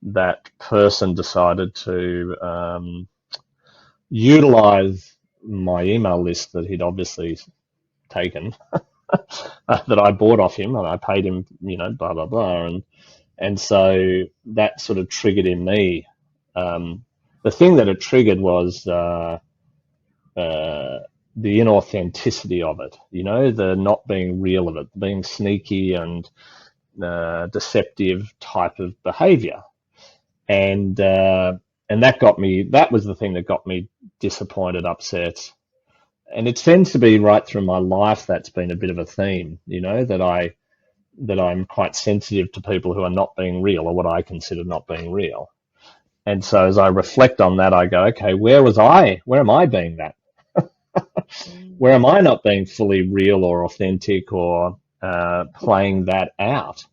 that person decided to utilize my email list that he'd obviously taken, that I bought off him, and I paid him, blah, blah, blah. And so that sort of triggered in me. The thing that it triggered was the inauthenticity of it, the not being real of it, being sneaky and deceptive type of behavior. And that was the thing that got me disappointed, upset. And it tends to be right through my life that's been a bit of a theme, that I'm quite sensitive to people who are not being real, or what I consider not being real. And so as I reflect on that, I go, okay, where am I being that? Where am I not being fully real or authentic or playing that out?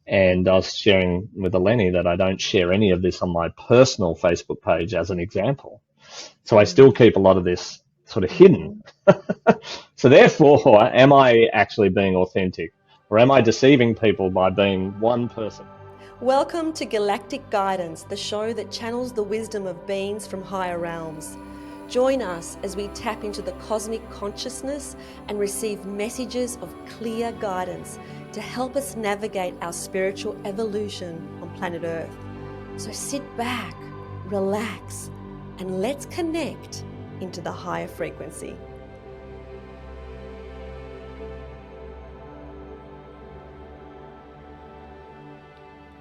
And I was sharing with Eleni that I don't share any of this on my personal Facebook page as an example. So I still keep a lot of this sort of hidden. So therefore, am I actually being authentic, or am I deceiving people by being one person? Welcome to Galactic Guidance, the show that channels the wisdom of beings from higher realms. Join us as we tap into the cosmic consciousness and receive messages of clear guidance to help us navigate our spiritual evolution on planet Earth. So sit back, relax, and let's connect into the higher frequency.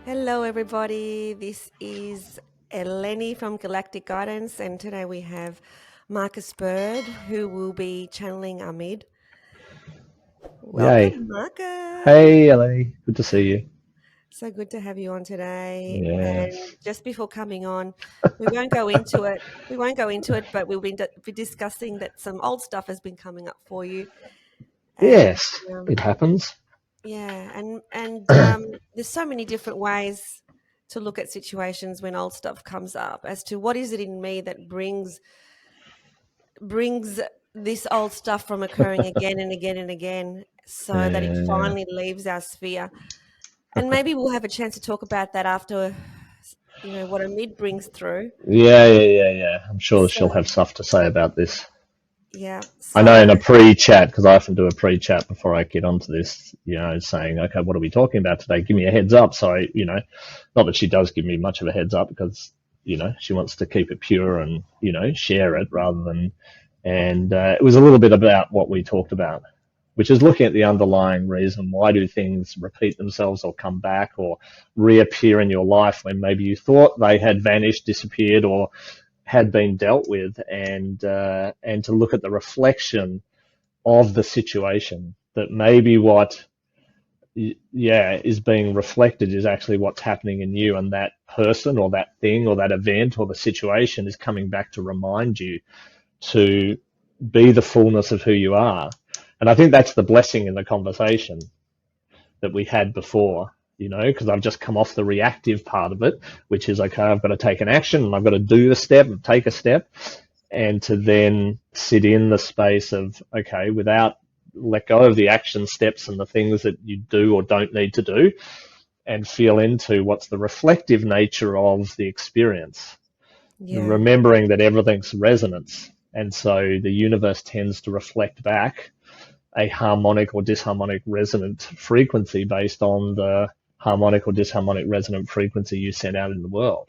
Hello everybody, this is Eleni from Galactic Guidance, and today we have Marcus Bird, who will be channeling Ahmed. Welcome, Marcus. Hey Eleni, good to see you. So good to have you on today. Yes. And just before coming on, we won't go into it. But we'll be discussing that some old stuff has been coming up for you. Yes, it happens. Yeah, and there's so many different ways to look at situations when old stuff comes up, as to what is it in me that brings this old stuff from occurring again and again and again, so that it finally leaves our sphere. And maybe we'll have a chance to talk about that after, what Ahmed brings through. Yeah. I'm sure she'll have stuff to say about this. Yeah. So, I know in a pre-chat, because I often do a pre-chat before I get onto this, saying, okay, what are we talking about today? Give me a heads up. So, not that she does give me much of a heads up, because, she wants to keep it pure and, share it rather than, and it was a little bit about what we talked about, which is looking at the underlying reason. Why do things repeat themselves or come back or reappear in your life when maybe you thought they had vanished, disappeared, or had been dealt with, and to look at the reflection of the situation, that maybe what is being reflected is actually what's happening in you, and that person or that thing or that event or the situation is coming back to remind you to be the fullness of who you are. And I think that's the blessing in the conversation that we had before, because I've just come off the reactive part of it, which is, okay, I've got to take an action and I've got to do the step and take a step, and to then sit in the space of, okay, let go of the action steps and the things that you do or don't need to do, and feel into what's the reflective nature of the experience. Yeah. Remembering that everything's resonance. And so the universe tends to reflect back a harmonic or disharmonic resonant frequency based on the harmonic or disharmonic resonant frequency you send out in the world.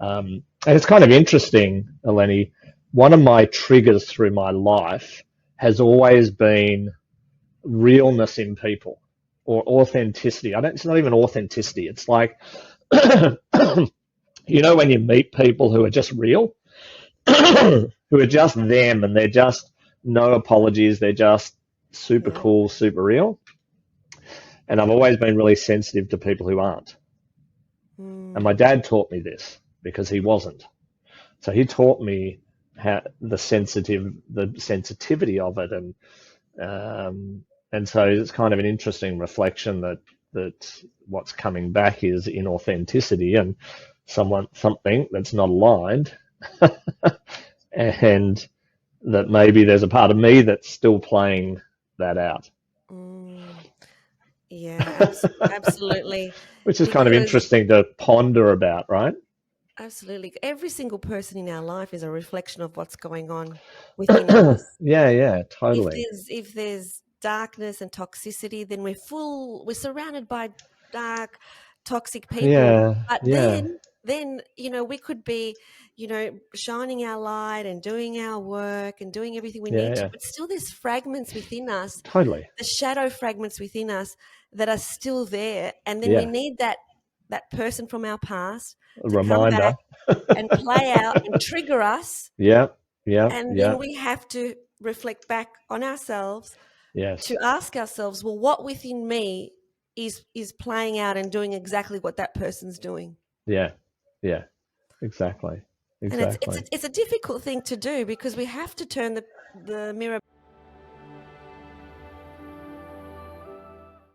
And it's kind of interesting, Eleni, one of my triggers through my life has always been realness in people, or authenticity. It's not even authenticity. It's like, when you meet people who are just real, who are just them, and they're just no apologies, they're just super cool, super real. And I've always been really sensitive to people who aren't. And my dad taught me this, because he wasn't. So he taught me how the sensitivity of it, and so it's kind of an interesting reflection that what's coming back is inauthenticity and something that's not aligned. And that maybe there's a part of me that's still playing that out. Yeah, absolutely. Which is kind of because interesting to ponder about, right? absolutely every single person in our life is a reflection of what's going on within us. Yeah, totally. If there's darkness and toxicity, then we're surrounded by dark, toxic people. Yeah, But yeah, then we could be, shining our light and doing our work and doing everything we need to, yeah, but still there's fragments within us, totally. the shadow fragments within us that are still there, and then we Yeah, need that person from our past a to come back reminder. and play out and trigger us, Yeah, yeah, and yeah, then we have to reflect back on ourselves to yes, ask ourselves, well, what within me is playing out and doing exactly what that person's doing. yeah, yeah, exactly, And exactly. it's a difficult thing to do, because we have to turn the mirror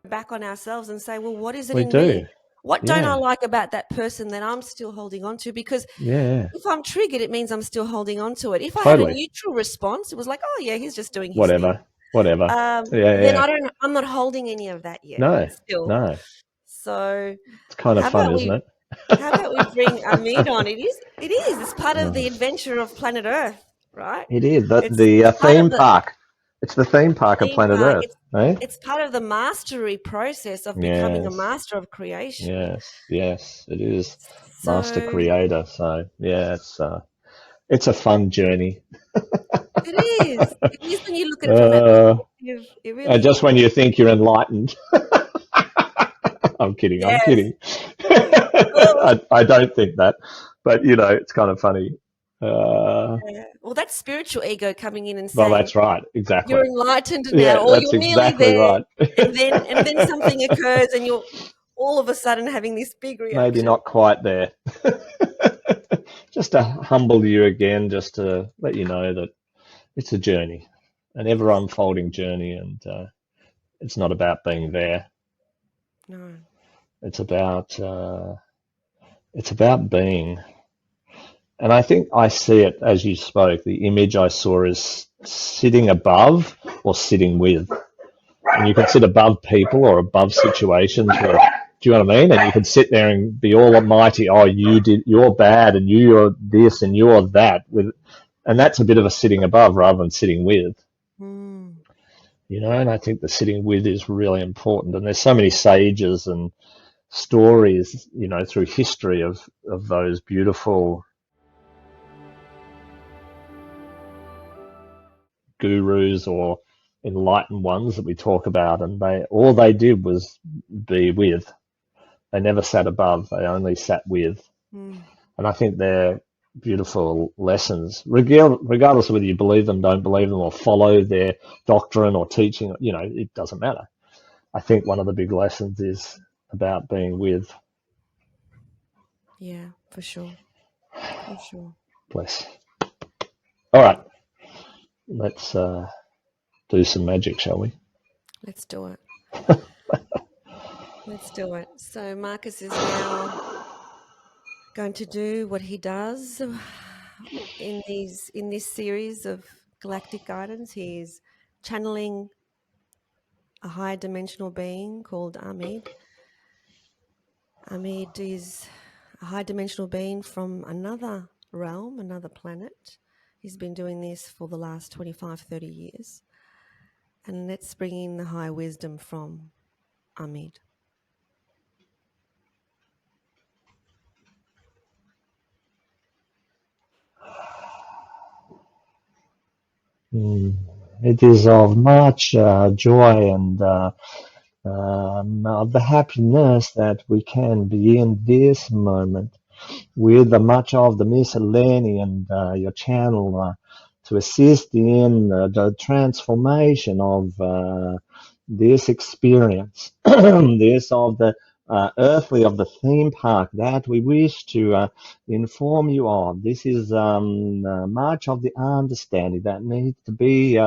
back on ourselves and say, well, what is it We in me? do. What don't I Yeah, like about that person that I'm still holding on to? Because yeah, if I'm triggered, it means I'm still holding on to it. If I had a totally. neutral response, it was like, oh yeah, he's just doing his thing. Whatever, whatever. Yeah, Then yeah. I'm not holding any of that yet No, still. no. So It's kind of how fun, about isn't we it? bring Amit on? It's part of the Oh, adventure of planet Earth, right? it is the It's part of theme park. It's the theme the park of theme planet park. Earth, eh? It's part of the mastery process of becoming a Yes, master of creation. yes, yes. It is master So creator. So yeah, it's a fun journey. it is. It is when you look at it from that Uh, perspective. It and really just when is. you think you're enlightened, I'm kidding. I'm Yes. kidding. Oh, I don't think that, but it's kind of funny. yeah. Well, that's spiritual ego coming in and Well, saying, that's right. you're Exactly. enlightened now, Yeah, or that's you're nearly exactly there, right. and then something occurs, and you're all of a sudden having this big Maybe reaction. not quite there. Just to humble you again, just to let you know that it's a journey, an ever unfolding journey, and it's not about being there. No. It's about being. And I think I see it as you spoke. The image I saw is sitting above or sitting with. And you can sit above people or above situations. Or, do you know what I mean? And you can sit there and be all almighty. Oh, you're bad, and you're this, and you're that. And that's a bit of a sitting above rather than sitting with. Mm. And I think the sitting with is really important. And there's so many sages and stories, through history of those beautiful gurus or enlightened ones that we talk about, and all they did was be with. They never sat above, they only sat with. Mm. And I think they're beautiful lessons, regardless of whether you believe them, don't believe them, or follow their doctrine or teaching. It doesn't matter. I think one of the big lessons is about being with. Yeah, for sure. For sure. Bless. All right, let's do some magic, shall we? Let's do it. Let's do it. So Marcus is now going to do what he does in this series of Galactic Guidance. He's channeling a higher dimensional being called Amid. Amid is a high dimensional being from another realm, another planet. He's been doing this for the last 25, 30 years. And let's bring in the high wisdom from Amid. It is of much joy and of the happiness that we can be in this moment with much of the Miss Eleni and your channel to assist in the transformation of this experience, this of the earthly of the theme park that we wish to inform you of. This is much of the understanding that needs to be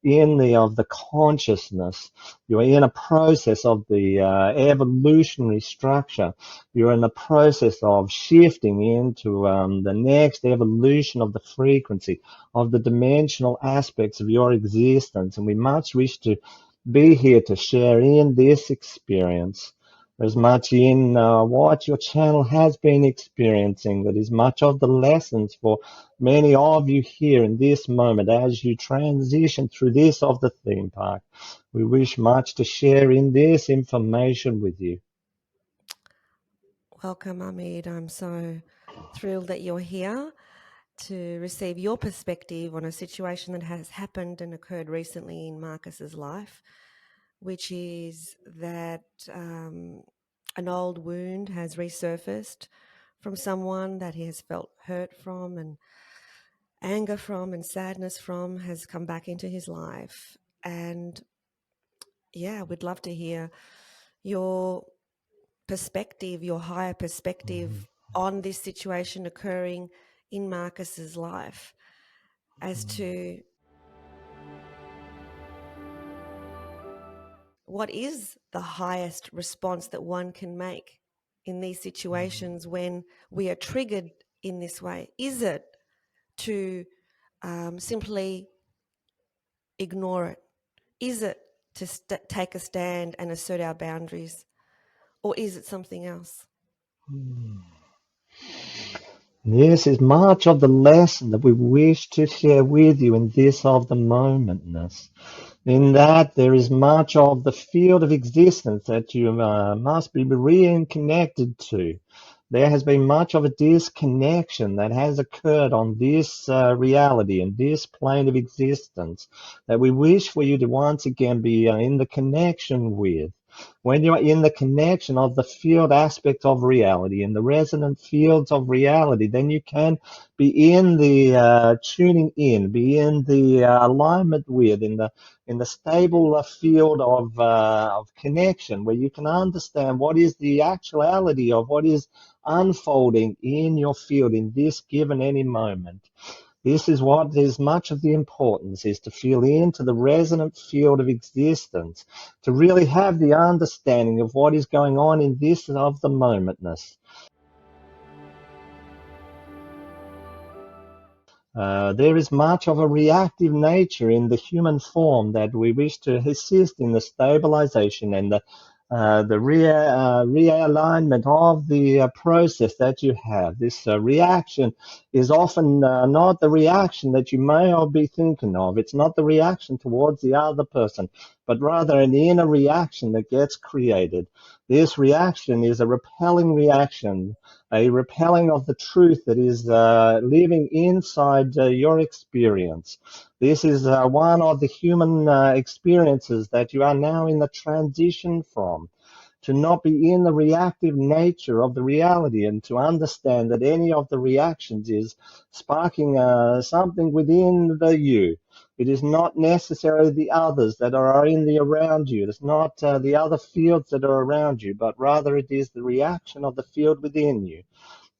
in the of the consciousness. You're in a process of the evolutionary structure. You're in the process of shifting into the next evolution of the frequency of the dimensional aspects of your existence, and we much wish to be here to share in this experience There's much in what your channel has been experiencing that is much of the lessons for many of you here in this moment as you transition through this of the theme park. We wish much to share in this information with you. Welcome, Ahmed. I'm so thrilled that you're here to receive your perspective on a situation that has happened and occurred recently in Marcus's life, which is that an old wound has resurfaced from someone that he has felt hurt from, and anger from and sadness from has come back into his life. And yeah, we'd love to hear your perspective, your higher perspective on this situation occurring in Marcus's life as to what is the highest response that one can make in these situations when we are triggered in this way. Is it to simply ignore it? Is it to take a stand and assert our boundaries? Or is it something else? This is much of the lesson that we wish to share with you in this of the momentness. In that there is much of the field of existence that you must be reconnected to. There has been much of a disconnection that has occurred on this reality and this plane of existence that we wish for you to once again be in the connection with. When you are in the connection of the field aspect of reality, in the resonant fields of reality, then you can be in the tuning in, be in the alignment with, in the stable field of connection, where you can understand what is the actuality of what is unfolding in your field in this given any moment. This is what is much of the importance, is to feel into the resonant field of existence, to really have the understanding of what is going on in this of the momentness. There is much of a reactive nature in the human form that we wish to assist in the stabilization and the realignment of the process that you have. This reaction is often not the reaction that you may all be thinking of. It's not the reaction towards the other person, but rather an inner reaction that gets created. This reaction is a repelling reaction, a repelling of the truth that is living inside your experience. This is one of the human experiences that you are now in the transition from, to not be in the reactive nature of the reality and to understand that any of the reactions is sparking something within the you. It is not necessarily the others that are in the around you. It's not the other fields that are around you, but rather it is the reaction of the field within you.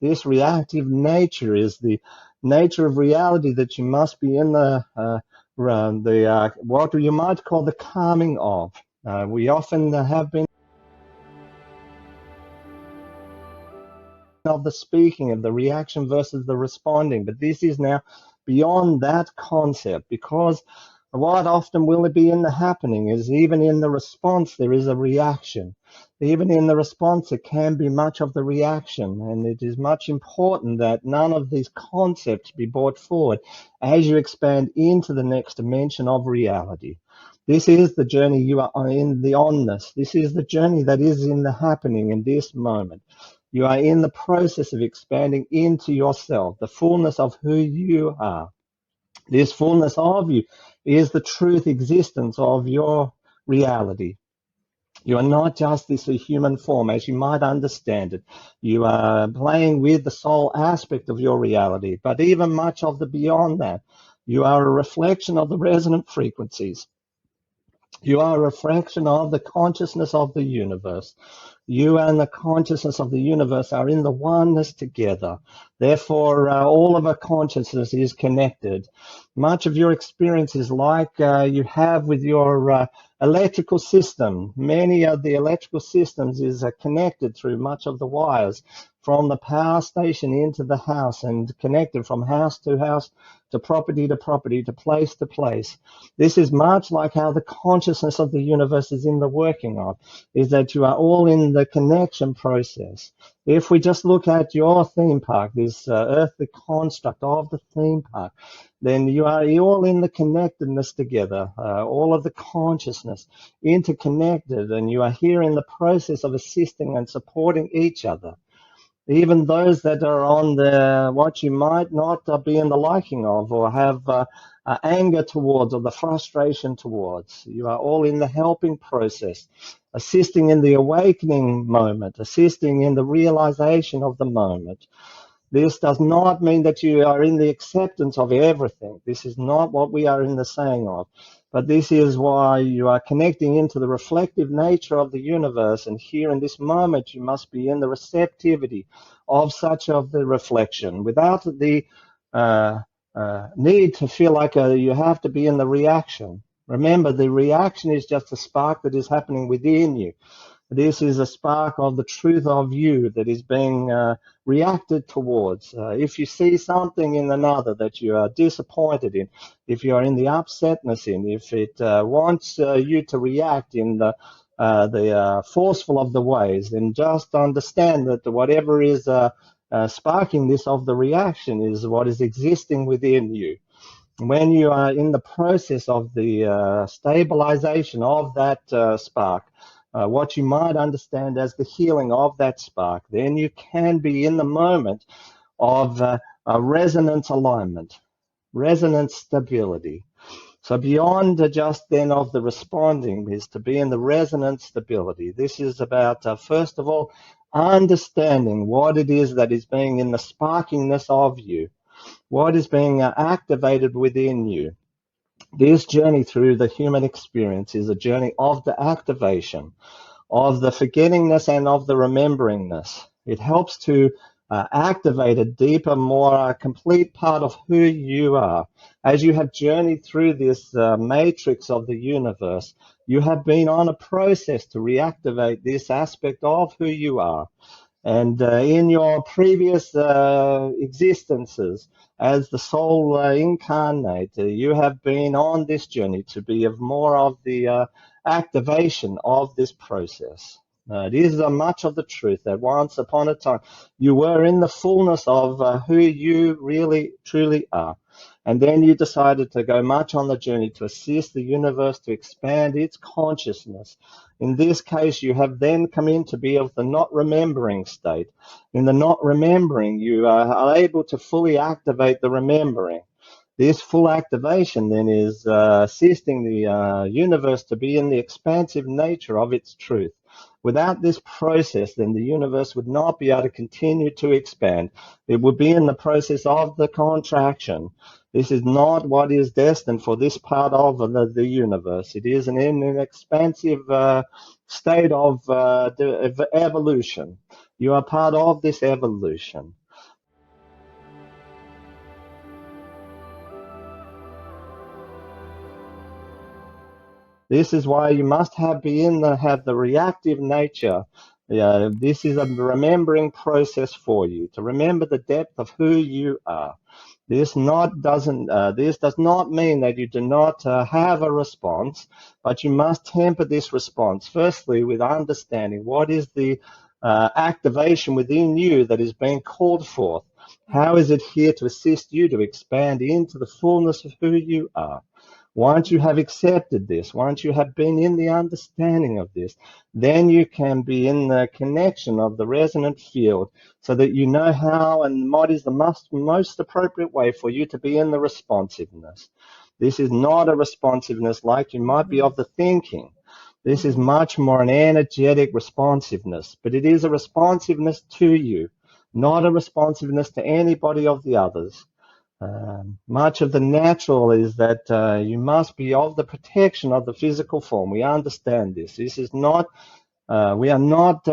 This reactive nature is the nature of reality that you must be in the what you might call the calming of. We often have been of the speaking, of the reaction versus the responding, but this is now beyond that concept, because what often will it be in the happening is even in the response there is a reaction. Even in the response it can be much of the reaction, and it is much important that none of these concepts be brought forward as you expand into the next dimension of reality. This is the journey you are in, the onness. This is the journey that is in the happening in this moment. You are in the process of expanding into yourself, the fullness of who you are. This fullness of you is the truth existence of your reality. You are not just this human form as you might understand it. You are playing with the soul aspect of your reality, but even much of the beyond that. You are a reflection of the resonant frequencies. You are a reflection of the consciousness of the universe. You and the consciousness of the universe are in the oneness together. Therefore, all of our consciousness is connected. Much of your experience is like you have with your electrical system. Many of the electrical systems is connected through much of the wires from the power station into the house and connected from house, to property, to place. This is much like how the consciousness of the universe is in the working of, is that you are all in the connection process. If we just look at your theme park, this earthly construct of the theme park, then you're all in the connectedness together, all of the consciousness interconnected, and you are here in the process of assisting and supporting each other. Even those that are on the what you might not be in the liking of, or have anger towards, or the frustration towards. You are all in the helping process, assisting in the awakening moment, assisting in the realization of the moment. This does not mean that you are in the acceptance of everything. This is not what we are in the saying of. But this is why you are connecting into the reflective nature of the universe. And here in this moment, you must be in the receptivity of such of the reflection, without the need to feel like you have to be in the reaction. Remember, the reaction is just a spark that is happening within you. This is a spark of the truth of you that is being reacted towards. If you see something in another that you are disappointed in, if you are in the upsetness in, if it wants you to react in the forceful of the ways, then just understand that whatever is sparking this of the reaction is what is existing within you. When you are in the process of the stabilization of that spark, what you might understand as the healing of that spark, then you can be in the moment of a resonance alignment, resonance stability. So beyond just then of the responding is to be in the resonance stability. This is about, first of all, understanding what it is that is being in the sparkingness of you, what is being activated within you. This journey through the human experience is a journey of the activation, of the forgettingness and of the rememberingness. It helps to activate a deeper, more complete part of who you are. As you have journeyed through this matrix of the universe, you have been on a process to reactivate this aspect of who you are. And in your previous existences, as the soul incarnate, you have been on this journey to be of more of the activation of this process. It is much of the truth that once upon a time you were in the fullness of who you really truly are. And then you decided to go much on the journey to assist the universe to expand its consciousness. In this case, you have then come in to be of the not remembering state. In the not remembering, you are able to fully activate the remembering. This full activation then is assisting the universe to be in the expansive nature of its truth. Without this process, then the universe would not be able to continue to expand. It would be in the process of the contraction. This is not what is destined for this part of the universe. It is in an expansive state of evolution. You are part of this evolution. This is why you must have the reactive nature. This is a remembering process for you, to remember the depth of who you are. This does not mean that you do not have a response, but you must temper this response, firstly, with understanding what is the activation within you that is being called forth. How is it here to assist you to expand into the fullness of who you are? Once you have accepted this, once you have been in the understanding of this, then you can be in the connection of the resonant field so that you know how and what is the most appropriate way for you to be in the responsiveness. This is not a responsiveness like you might be of the thinking. This is much more an energetic responsiveness, but it is a responsiveness to you, not a responsiveness to anybody of the others. Much of the natural is that you must be of the protection of the physical form. We understand this. This is not, we are not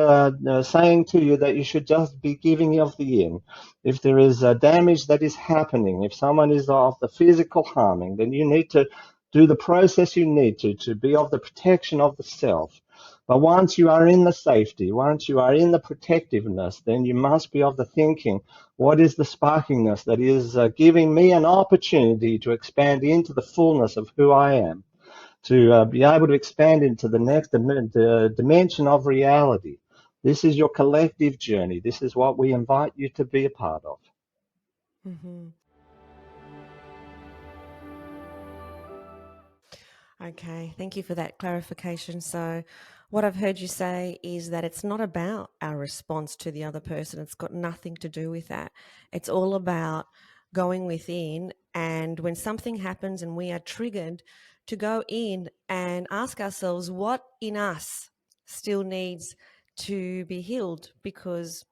saying to you that you should just be giving of the yin. If there is damage that is happening, if someone is of the physical harming, then you need to do the process you need to be of the protection of the self. But once you are in the safety, once you are in the protectiveness, then you must be of the thinking, what is the sparkingness that is giving me an opportunity to expand into the fullness of who I am, to be able to expand into the next dimension of reality. This is your collective journey. This is what we invite you to be a part of. Mm-hmm. Okay, thank you for that clarification. So, what I've heard you say is that it's not about our response to the other person. It's got nothing to do with that. It's all about going within, and when something happens and we are triggered, to go in and ask ourselves what in us still needs to be healed, because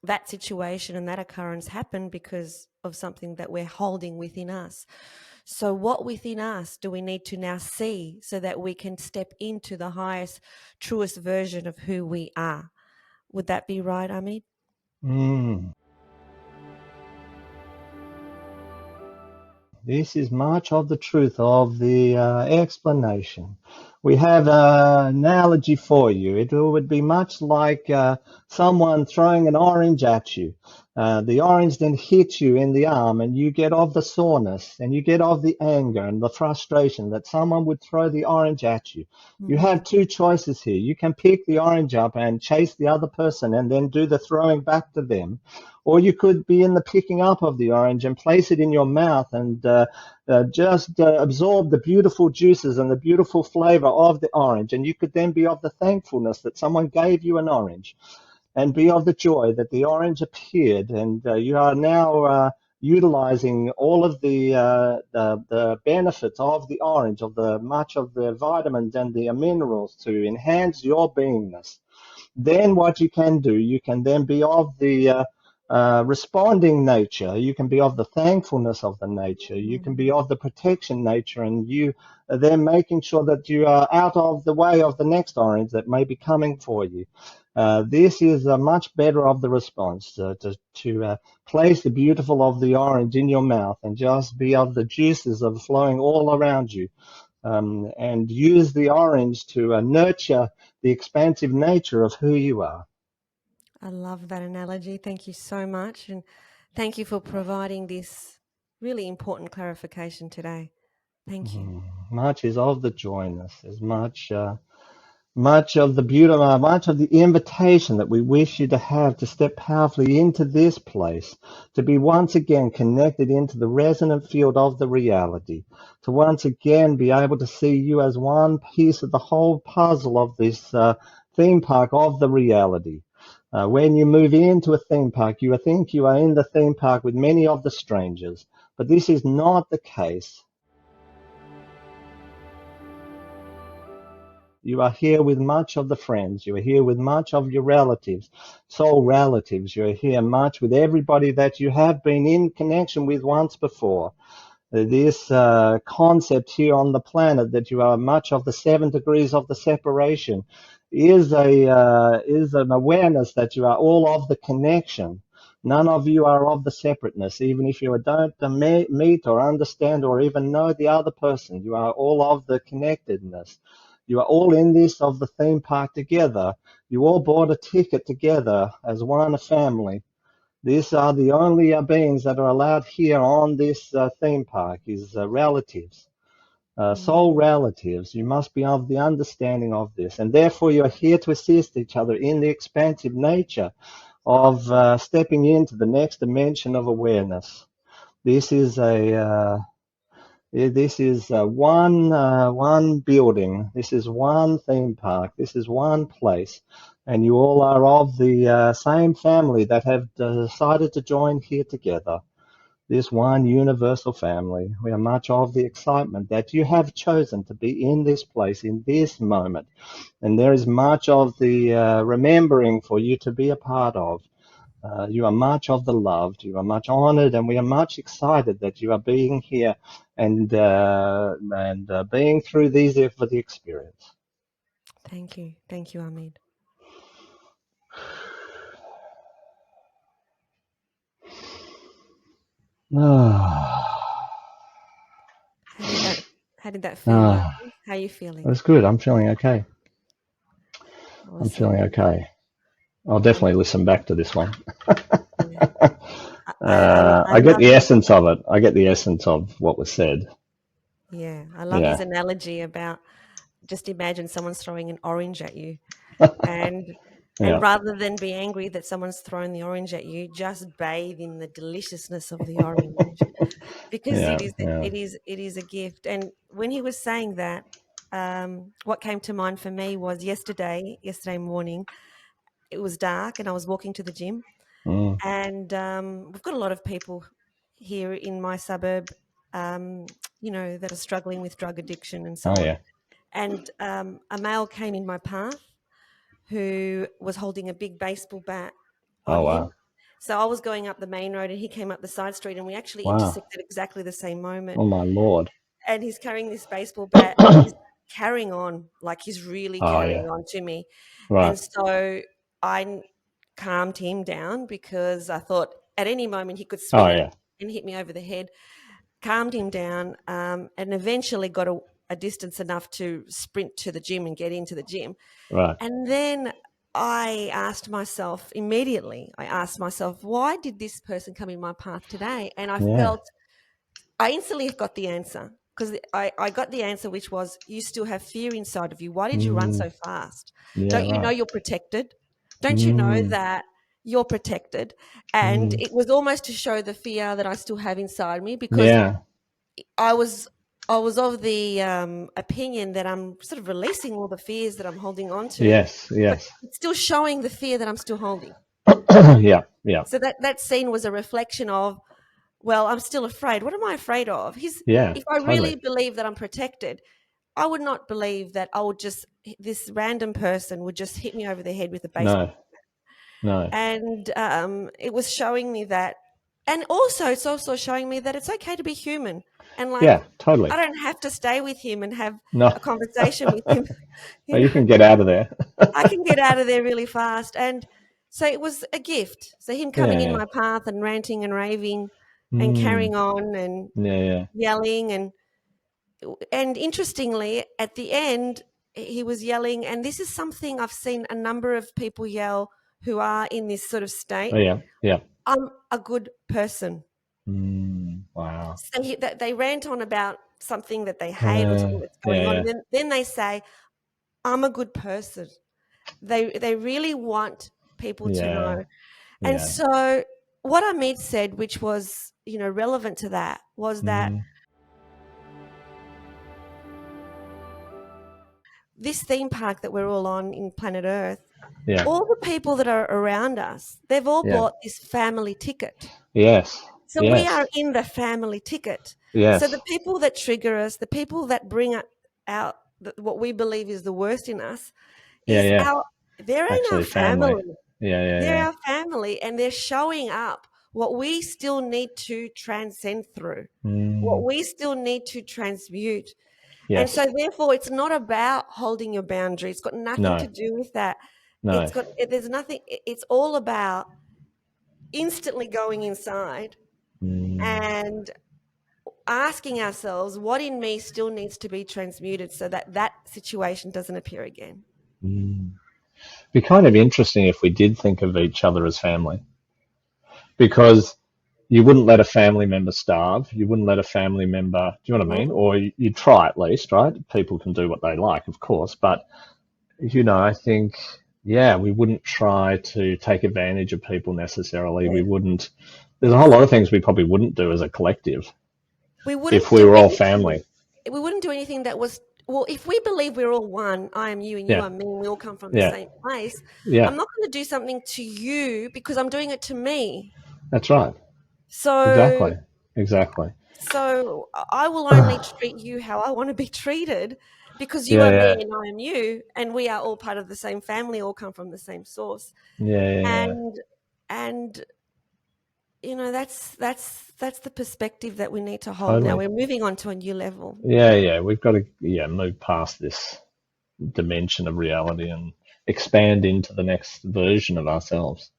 that situation and that occurrence happened because of something that we're holding within us. So what within us do we need to now see so that we can step into the highest, truest version of who we are? Would that be right, Amit? This is much of the truth of the explanation. We have an analogy for you. It would be much like someone throwing an orange at you. The orange then hits you in the arm, and you get of the soreness, and you get of the anger and the frustration that someone would throw the orange at you. You have two choices here. You can pick the orange up and chase the other person and then do the throwing back to them. Or you could be in the picking up of the orange and place it in your mouth and just absorb the beautiful juices and the beautiful flavor of the orange. And you could then be of the thankfulness that someone gave you an orange, and be of the joy that the orange appeared. And you are now utilizing all of the benefits of the orange, of the much of the vitamins and the minerals to enhance your beingness. Then what you can do, you can then be of the responding nature. You can be of the thankfulness of the nature. You can be of the protection nature, and you are then making sure that you are out of the way of the next orange that may be coming for you. This is much better of the response, to place the beautiful of the orange in your mouth and just be of the juices of flowing all around you. And use the orange to nurture the expansive nature of who you are. I love that analogy. Thank you so much. And thank you for providing this really important clarification today. Thank you. Much is of the joyness, as much of the beauty, much of the invitation that we wish you to have to step powerfully into this place, to be once again connected into the resonant field of the reality, to once again be able to see you as one piece of the whole puzzle of this theme park of the reality. When you move into a theme park, you think you are in the theme park with many of the strangers, but this is not the case. You are here with much of the friends. You are here with much of your relatives, soul relatives. You are here much with everybody that you have been in connection with once before. This concept here on the planet that you are much of the 7 degrees of the separation is an awareness that you are all of the connection. None of you are of the separateness, even if you don't meet or understand or even know the other person. You are all of the connectedness. You are all in this of the theme park together. You all bought a ticket together as one family. These are the only beings that are allowed here on this theme park is relatives, soul relatives. You must be of the understanding of this, and therefore you are here to assist each other in the expansive nature of stepping into the next dimension of awareness. This is one building. This is one theme park. This is one place. And you all are of the same family that have decided to join here together. This one universal family. We are much of the excitement that you have chosen to be in this place, in this moment. And there is much of the remembering for you to be a part of. You are much of the loved. You are much honored, and we are much excited that you are being here and being through these for the experience. Thank you. Thank you, Amit. How did that feel? How are you feeling? That's good. I'm feeling okay. I'm feeling okay. I'll definitely listen back to this one. Yeah. I I get love the his, essence of it. I get the essence of what was said. yeah, I love his Yeah. analogy about just imagine someone's throwing an orange at you, and Yeah. rather than be angry that someone's thrown the orange at you, just bathe in the deliciousness of the orange, because Yeah. Yeah. it is a gift. And when he was saying that, what came to mind for me was yesterday morning. It was dark, and I was walking to the gym, Mm. and we've got a lot of people here in my suburb, that are struggling with drug addiction and so Oh on. yeah. And a male came in my path who was holding a big baseball bat on Oh him. wow. So I was going up the main road, and he came up the side street, and we actually Wow. intersected exactly the same moment. Oh my Lord. And he's carrying this baseball bat, and he's carrying on, like he's really Oh carrying yeah. on to me. Right. And so I calmed him down, because I thought at any moment he could Oh swing yeah. and hit me over the head. Calmed him down, and eventually got a distance enough to sprint to the gym and get into the gym. Right. And then I asked myself immediately, why did this person come in my path today? And Yeah. I instantly got the answer, because I got the answer, which was, you still have fear inside of you. Why did you run Mm. so fast? Yeah. Don't you know Right. you're protected? Don't you know Mm. that you're protected? And Mm. it was almost to show the fear that I still have inside me, because Yeah. I was of the opinion that I'm sort of releasing all the fears that I'm holding on to, Yes. but Yes. it's still showing the fear that I'm still holding. Yeah. Yeah. So that scene was a reflection of, well, I'm still afraid. What am I afraid of? Yeah. If I really Totally. believe that I'm protected, I would not believe that this random person would just hit me over the head with a baseball. No. No. And it was showing me that, and also it's also showing me that it's okay to be human, and like, Yeah. Totally. I don't have to stay with him and have No. a conversation with him. Oh, you can get out of there. I can get out of there really fast. And so it was a gift. So him coming in Yeah. my path and ranting and raving and Mm. carrying on and Yeah. Yeah. yelling, and interestingly, at the end, he was yelling, and this is something I've seen a number of people yell who are in this sort of state. Oh yeah. Yeah. I'm a good person. Mm. Wow. So they rant on about something that they hate or something that's Yeah. going on, Yeah. and then they say, I'm a good person. They really want people to Yeah. know. And Yeah. so what Amit said, which was, relevant to that, was that Mm. this theme park that we're all on in planet Earth, Yeah. all the people that are around us, they've all Yeah. bought this family ticket. Yes. So we Yes. are in the family ticket. So Yes. the people that trigger us, the people that bring out what we believe is the worst in us, Yeah. is Yeah. they're in our Actually, family. family. Yeah. Yeah. They're Yeah. our family, and they're showing up what we still need to transcend through, what Mm. we still need to transmute. And Yes. so therefore it's not about holding your boundary. It's got nothing to No. do with that. No. There's nothing, it's all about instantly going inside Mm. and asking ourselves, what in me still needs to be transmuted so that that situation doesn't appear again. Mm. Be kind of interesting if we did think of each other as family, because you wouldn't let a family member starve. You wouldn't let a family member, do you know what I mean? Mm. Or you try at least, right? People can do what they like, of course, but I think, yeah, we wouldn't try to take advantage of people necessarily. We Yeah. wouldn't. There's a whole lot of things we probably wouldn't do as a collective We if wouldn't we do were all anything. family. We wouldn't do anything that was, well, if we believe we're all one, I am you and you Yeah, are me, and we all come from the yeah, same place, yeah. I'm not going to do something to you because I'm doing it to me. That's right. So, Exactly. Exactly. so I will only treat you how I want to be treated, because you Yeah, are me yeah, and I am you, and we are all part of the same family, all come from the same source. yeah, yeah, yeah. And that's the perspective that we need to hold now. Totally. We're moving on to a new level. Yeah, yeah. We've got to move past this dimension of reality and expand into the next version of ourselves.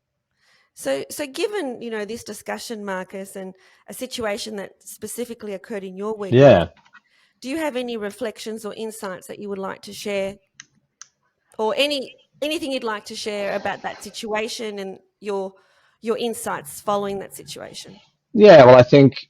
So given, this discussion, Marcus, and a situation that specifically occurred in your week, Yeah. do you have any reflections or insights that you would like to share, or any anything you'd like to share about that situation and your insights following that situation? Yeah, well, I think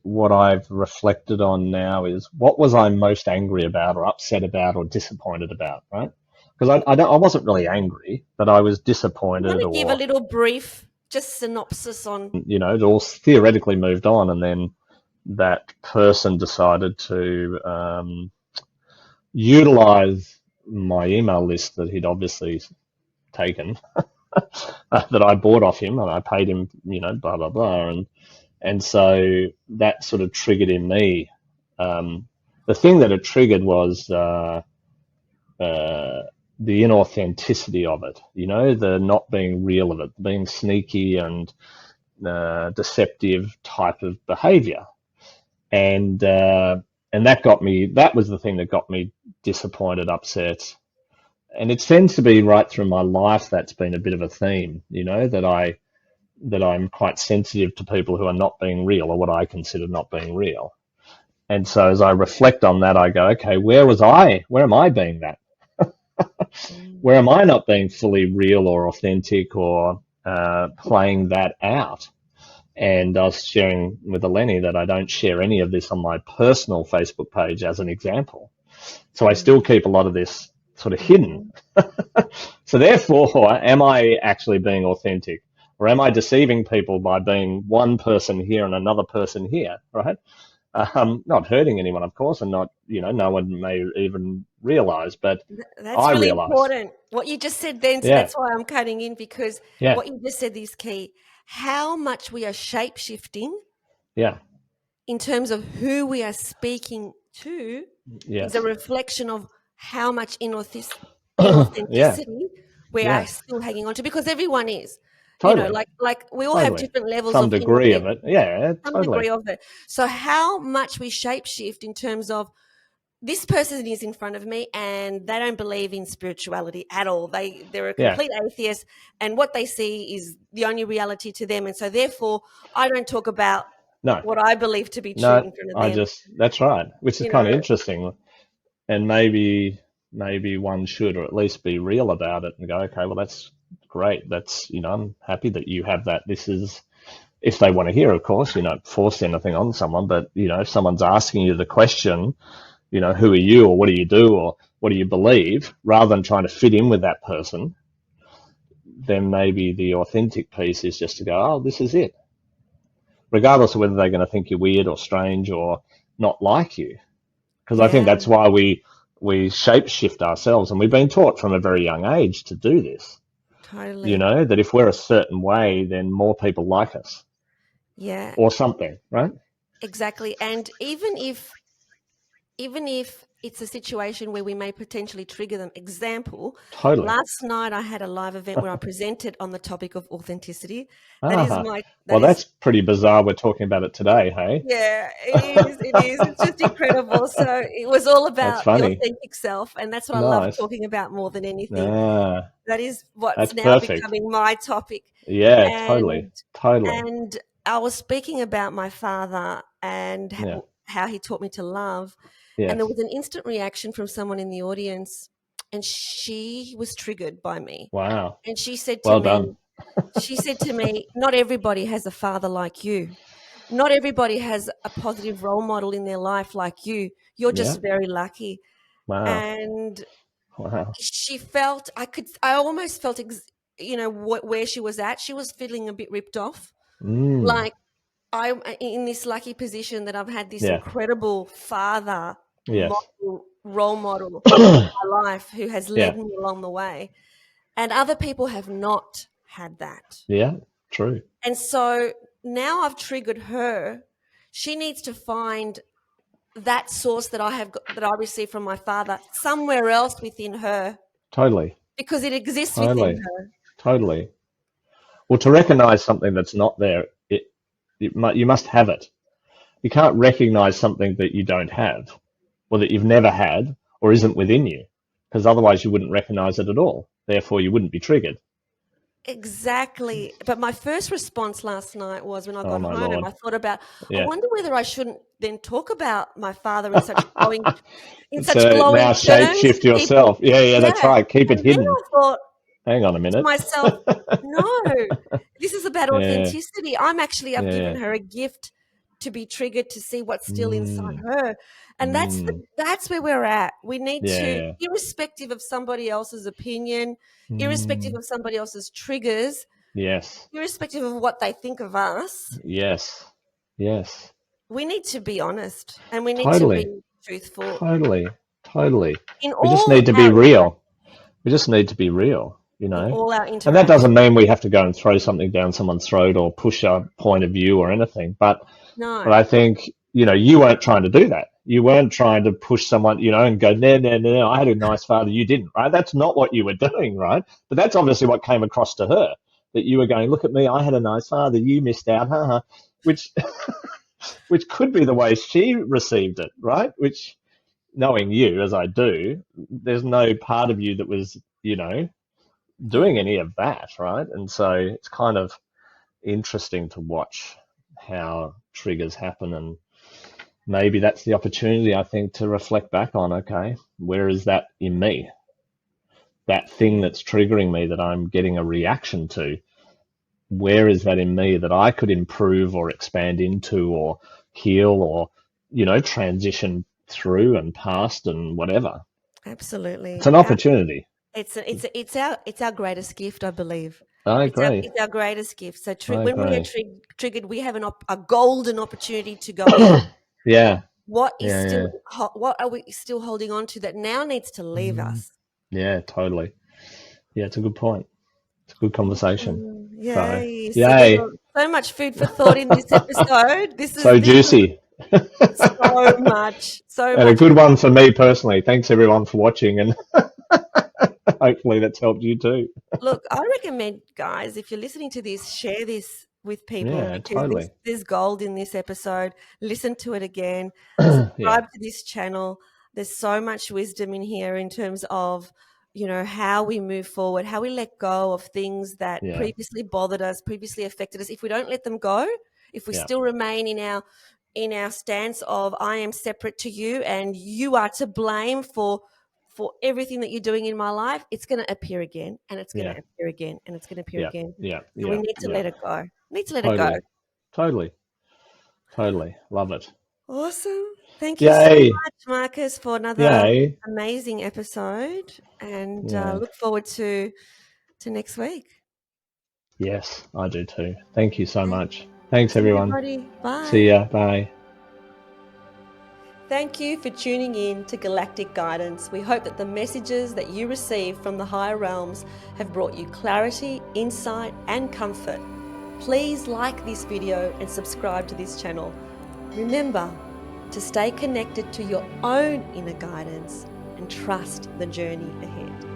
what I've reflected on now is what was I most angry about or upset about or disappointed about, right? Because I wasn't really angry, but I was You want disappointed, to give a or, little brief, just synopsis on. it all theoretically moved on, and then that person decided to utilize my email list that he'd obviously taken, that I bought off him, and I paid him, blah blah blah, and so that sort of triggered in me. The thing that it triggered was the inauthenticity of it, the not being real of it, being sneaky and deceptive type of behavior, and that got me. That was the thing that got me disappointed, upset, and it tends to be right through my life. That's been a bit of a theme, that I'm quite sensitive to people who are not being real, or what I consider not being real. And so as I reflect on that, I go, okay, where am I being that? Where am I not being fully real or authentic, or playing that out? And I was sharing with Eleni that I don't share any of this on my personal Facebook page as an example. So I still keep a lot of this sort of hidden. So therefore, am I actually being authentic? Or am I deceiving people by being one person here and another person here, right? Not hurting anyone, of course, and not, no one may even realize, but That's I really realize. important. What you just said then, so Yeah, that's why I'm cutting in, because yeah, what you just said is key. How much we are shape shifting yeah, in terms of who we are speaking to is a yes, reflection of how much yeah, inauthenticity we are yeah, still hanging on to, because everyone is, totally, like we all have totally. different levels Some of degree of it. Yeah, some totally. degree of it. So how much we shape shift in terms of this person is in front of me and they don't believe in spirituality at all. They're a Yeah, complete atheist, and what they see is the only reality to them. And so therefore I don't talk about no, what I believe to be true no, in front of them. that's right, which is You kind of know, interesting. And maybe one should, or at least be real about it and go, okay, well, that's great. That's, I'm happy that you have that. This is, if they want to hear, of course, force anything on someone, but, if someone's asking you the question, who are you, or what do you do, or what do you believe, rather than trying to fit in with that person, then maybe the authentic piece is just to go, oh, this is it, regardless of whether they're going to think you're weird or strange or not like you. Because I think yeah, that's why we shape shift ourselves, and we've been taught from a very young age to do this. totally. That if we're a certain way, then more people like us Yeah, or something, right? exactly. And even if it's a situation where we may potentially trigger them. Example, Totally. last night I had a live event where I presented on the topic of authenticity. Ah, That well, is that's pretty bizarre. We're talking about it today, hey? Yeah, it is. It's just incredible. So it was all That's about the funny. authentic self, and that's what I love Nice. talking about more than anything. Ah, That is what's that's now perfect. becoming my topic. Yeah, totally. And Totally. and I was speaking about my father and Yeah. how he taught me to love, and there Yes. was an instant reaction from someone in the audience, and she was triggered by me. Wow. And Well done. she said to me, not everybody has a father like you. Not everybody has a positive role model in their life like you. You're Yeah. just very lucky. Wow. And Wow. she felt, I almost felt, where she was at. She was feeling a bit ripped off. Mm. Like, I'm in this lucky position that I've had this Yeah. incredible father, Yes. role model in my life who has Yeah. led me along the way. And other people have not had that. Yeah. True. And so now I've triggered her. She needs to find that source that that I received from my father somewhere else within her, Totally. because it exists within Totally. her. Totally. Well, to recognize something that's not there, you must have it. You can't recognize something that you don't have, or that you've never had, or isn't within you, because otherwise you wouldn't recognize it at all. Therefore, you wouldn't be triggered. Exactly. But my first response last night was when I Oh got my home, Lord. I thought about, I Yeah. wonder whether I shouldn't then talk about my father in such So glowing now terms shapeshift to people. yourself. Yeah, that's Yeah. right. Keep it And then hidden. I thought Hang on a to minute. myself, no, this is about Yeah, authenticity. I've yeah. given her a gift to be triggered to see what's still inside Mm, her. And mm, that's where we're at. We need to, yeah. irrespective of somebody else's opinion, irrespective Mm, of somebody else's triggers, yes, irrespective of what they think of us, yes, yes. we need to be honest and we need to be Totally, truthful totally, totally. in We just all need to be our real. We just need to be real, you in know? all our And that interactions. doesn't mean we have to go and throw something down someone's throat or push our point of view or anything. But No, I think, you weren't trying to do that. You weren't trying to push someone, and go, no, no, no, no, I had a nice father, you didn't, right? That's not what you were doing, right? But that's obviously what came across to her, that you were going, look at me, I had a nice father, you missed out, haha, which, which could be the way she received it, right? Which, knowing you as I do, there's no part of you that was, doing any of that, right? And so it's kind of interesting to watch how triggers happen, and maybe that's the opportunity, I think, to reflect back on, okay, where is that in me? That thing that's triggering me that I'm getting a reaction to, where is that in me that I could improve or expand into or heal or, transition through and past and whatever? It's absolutely. an opportunity. It's our greatest gift, I believe. I agree. It's our greatest gift. So I when we are agree. triggered, we have a golden opportunity to go in. Yeah. What is Yeah. still Yeah. what are we still holding on to that now needs to leave Mm, us? yeah, totally. Yeah, it's a good point. It's a good conversation. So, Yay! So there's yay. so much food for thought in this episode. So This is juicy. so And a much good food. one for me personally. Thanks everyone for watching, and hopefully that's helped you too. Look, I recommend, guys, if you're listening to this, share this with people Yeah, because totally. there's gold in this episode. Listen to it again. Yeah, Subscribe to this channel. There's so much wisdom in here in terms of, how we move forward, how we let go of things that yeah, previously bothered us, previously affected us. If we don't let them go, if we yeah, still remain in our stance of I am separate to you and you are to blame for everything that you're doing in my life, it's going to appear again and it's going to yeah, appear again and it's going to appear yeah, again. yeah, So we yeah, need to yeah. let it go. Need to let it go. Totally, totally, totally. Love it. Awesome. Thank you so Yay, much, Marcus, for another yay. amazing episode and Yeah. look forward to next week. Yes, I do too. Thank you so Okay. much. Thanks Thanks, everyone. everybody. See Bye. ya. Bye. Thank you for tuning in to Galactic Guidance. We hope that the messages that you receive from the higher realms have brought you clarity, insight, and comfort. Please like this video and subscribe to this channel. Remember to stay connected to your own inner guidance and trust the journey ahead.